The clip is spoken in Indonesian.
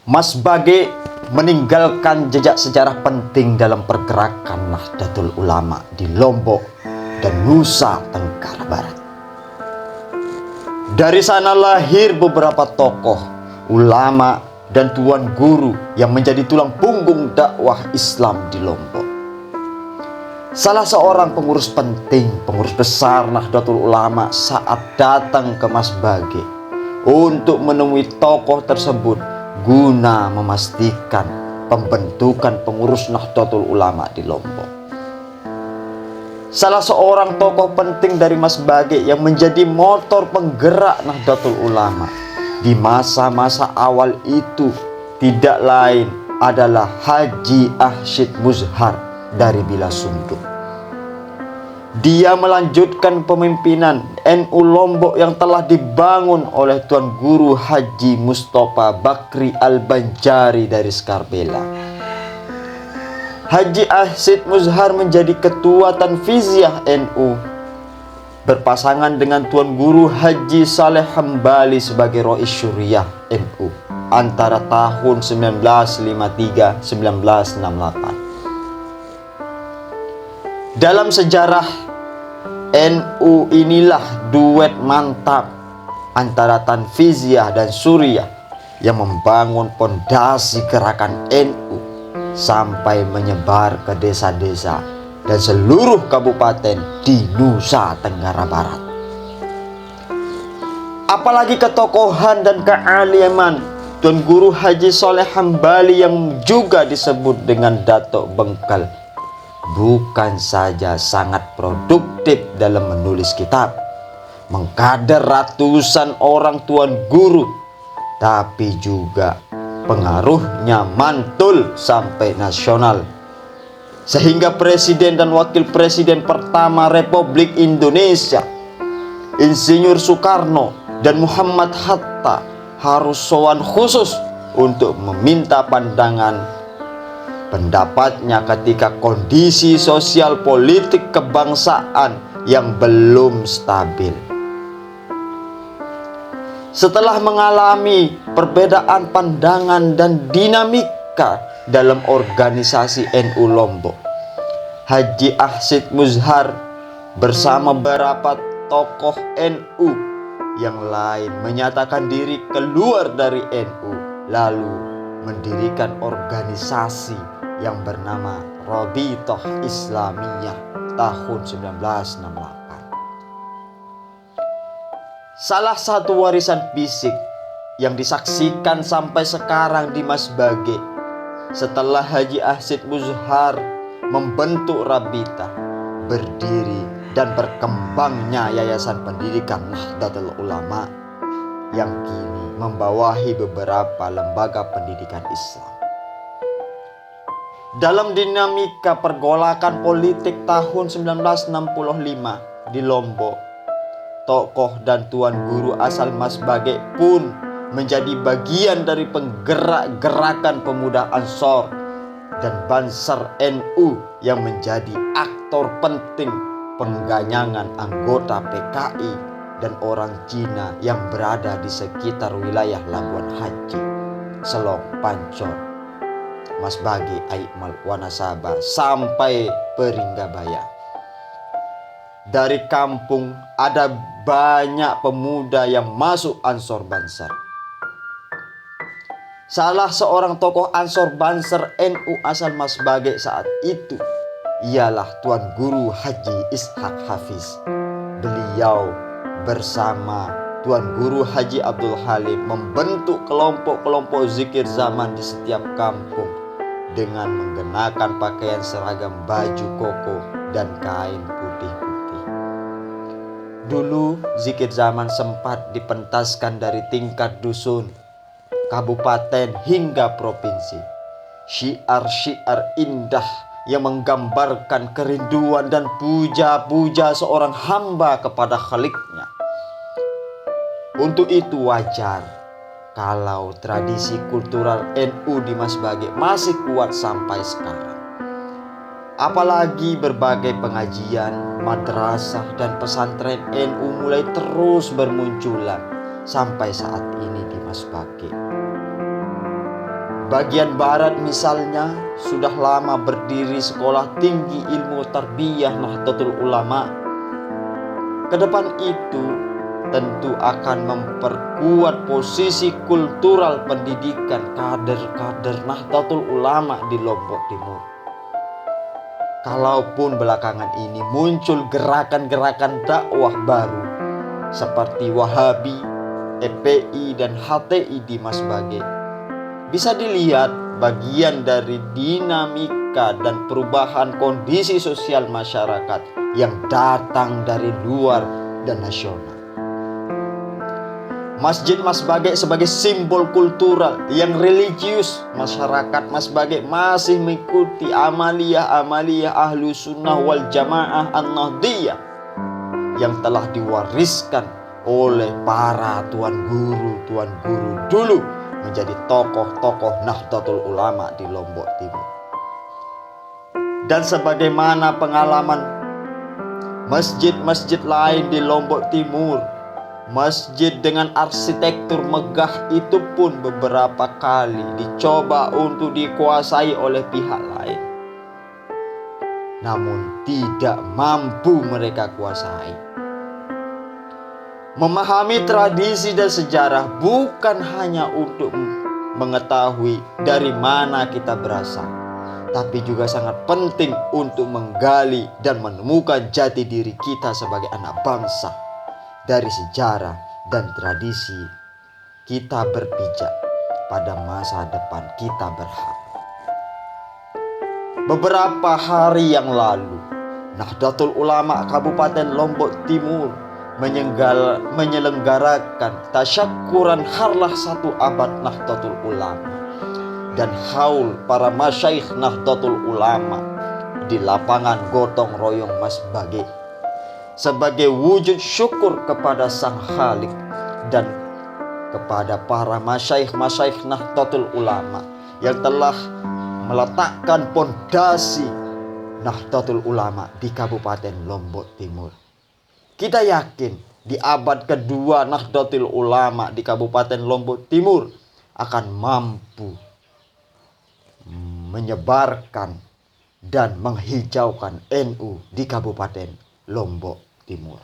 Mas Bage meninggalkan jejak sejarah penting dalam pergerakan Nahdlatul Ulama di Lombok dan Nusa Tenggara Barat. Dari sana lahir beberapa tokoh, ulama, dan tuan guru yang menjadi tulang punggung dakwah Islam di Lombok. Salah seorang pengurus penting, pengurus besar Nahdlatul Ulama saat datang ke Mas Bage untuk menemui tokoh tersebut guna memastikan pembentukan pengurus Nahdlatul Ulama di Lombok. Salah seorang tokoh penting dari Mas Bage yang menjadi motor penggerak Nahdlatul Ulama di masa-masa awal itu tidak lain adalah Haji Ahsyid Muzhar dari Bila Sunduk. Dia melanjutkan pemimpinan NU Lombok yang telah dibangun oleh Tuan Guru Haji Mustofa Bakri Al-Banjari dari Skarbela. Haji Ahsyid Muzhar menjadi ketua Tanfiziah NU, berpasangan dengan Tuan Guru Haji Saleh Hambali sebagai Rois Syuriah NU antara tahun 1953-1968. Dalam sejarah NU inilah duet mantap antara Tanfiziah dan Suriah yang membangun pondasi gerakan NU sampai menyebar ke desa-desa dan seluruh kabupaten di Nusa Tenggara Barat. Apalagi ketokohan dan kealiman Tuan Guru Haji Saleh Hambali yang juga disebut dengan Datuk Bengkel bukan saja sangat produktif dalam menulis kitab, mengkader ratusan orang tuan guru, tapi juga pengaruhnya mantul sampai nasional. Sehingga Presiden dan Wakil Presiden pertama Republik Indonesia, Insinyur Soekarno dan Muhammad Hatta harus sowan khusus untuk meminta pendapatnya ketika kondisi sosial politik kebangsaan yang belum stabil. Setelah mengalami perbedaan pandangan dan dinamika dalam organisasi NU Lombok, Haji Ahsyid Muzhar bersama beberapa tokoh NU yang lain menyatakan diri keluar dari NU, lalu mendirikan organisasi yang bernama Rabithah Islamiyah tahun 1968. Salah satu warisan fisik yang disaksikan sampai sekarang di Mas Bage setelah Haji Ahsyid Muzhar membentuk Rabithah, berdiri dan berkembangnya Yayasan Pendidikan Nahdlatul Ulama yang kini membawahi beberapa lembaga pendidikan Islam. Dalam dinamika pergolakan politik tahun 1965 di Lombok, tokoh dan tuan guru asal Mas Bage pun menjadi bagian dari penggerak gerakan pemuda Ansor dan Banser NU yang menjadi aktor penting pengganyangan anggota PKI dan orang Cina yang berada di sekitar wilayah Labuan Haji, Selong, Pancor, Mas Bage, Aikmal, Wanasaba sampai Peringgabaya. Dari kampung ada banyak pemuda yang masuk Ansor Banser. Salah seorang tokoh Ansor Banser NU asal Mas Bage saat itu ialah Tuan Guru Haji Ishak Hafiz. Beliau bersama Tuan Guru Haji Abdul Halim membentuk kelompok-kelompok zikir zaman di setiap kampung dengan menggunakan pakaian seragam baju koko dan kain putih-putih. Dulu zikir zaman sempat dipentaskan dari tingkat dusun, kabupaten hingga provinsi. Syiar-syiar indah yang menggambarkan kerinduan dan puja-puja seorang hamba kepada Khaliknya. Untuk itu wajar kalau tradisi kultural NU di Mas Bage masih kuat sampai sekarang. Apalagi berbagai pengajian, madrasah, dan pesantren NU mulai terus bermunculan sampai saat ini di Mas Bage. Bagian barat misalnya sudah lama berdiri sekolah tinggi ilmu tarbiyah Nahdlatul Ulama. Kedepan itu tentu akan memperkuat posisi kultural pendidikan kader-kader Nahdlatul Ulama di Lombok Timur. Kalaupun belakangan ini muncul gerakan-gerakan dakwah baru seperti Wahabi, EPI, dan HTI di Masbage, bisa dilihat bagian dari dinamika dan perubahan kondisi sosial masyarakat yang datang dari luar dan nasional. Masjid Masbage sebagai simbol kultural yang religius, masyarakat Masbage masih mengikuti amaliyah ahlu sunnah wal jamaah an-nahdiyah yang telah diwariskan oleh para tuan guru dulu menjadi tokoh-tokoh Nahdlatul Ulama di Lombok Timur. Dan sebagaimana pengalaman masjid-masjid lain di Lombok Timur, masjid dengan arsitektur megah itu pun beberapa kali dicoba untuk dikuasai oleh pihak lain. Namun tidak mampu mereka kuasai. Memahami tradisi dan sejarah bukan hanya untuk mengetahui dari mana kita berasal, tapi juga sangat penting untuk menggali dan menemukan jati diri kita sebagai anak bangsa. Dari sejarah dan tradisi kita berpijak pada masa depan kita berharap. Beberapa hari yang lalu, Nahdlatul Ulama Kabupaten Lombok Timur menyelenggarakan tasyakuran harlah 1 abad Nahdlatul Ulama dan haul para masyaikh Nahdlatul Ulama di lapangan gotong royong Masbage sebagai wujud syukur kepada Sang Khalik dan kepada para masyaikh Nahdlatul Ulama yang telah meletakkan pondasi Nahdlatul Ulama di Kabupaten Lombok Timur. Kita yakin di abad kedua Nahdlatul Ulama di Kabupaten Lombok Timur akan mampu menyebarkan dan menghijaukan NU di Kabupaten Lombok Timur.